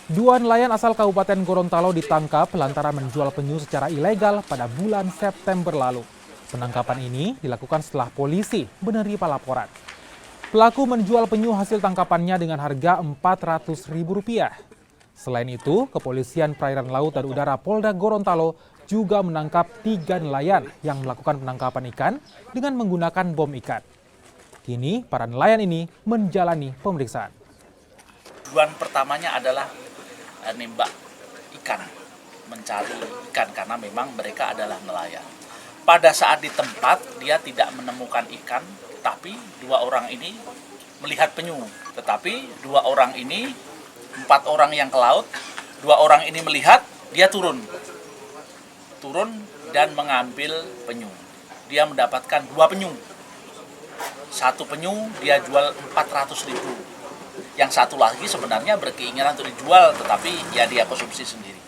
Dua nelayan asal Kabupaten Gorontalo ditangkap lantaran menjual penyu secara ilegal pada bulan September lalu. Penangkapan ini dilakukan setelah polisi menerima laporan. Pelaku menjual penyu hasil tangkapannya dengan harga Rp400.000. Selain itu, Kepolisian Perairan Laut dan Udara Polda Gorontalo juga menangkap 3 nelayan yang melakukan penangkapan ikan dengan menggunakan bom ikan. Kini, para nelayan ini menjalani pemeriksaan. Tujuan pertamanya adalah nembak ikan, mencari ikan karena memang mereka adalah nelayan. Pada saat di tempat dia tidak menemukan ikan, tapi 2 orang ini melihat penyu. Tetapi 2 orang ini, 4 orang yang ke laut, 2 orang ini melihat, dia turun dan mengambil penyu. Dia mendapatkan 2 penyu. 1 penyu dia jual Rp400.000. Yang satu lagi sebenarnya berkeinginan untuk dijual, tetapi ya dia konsumsi sendiri.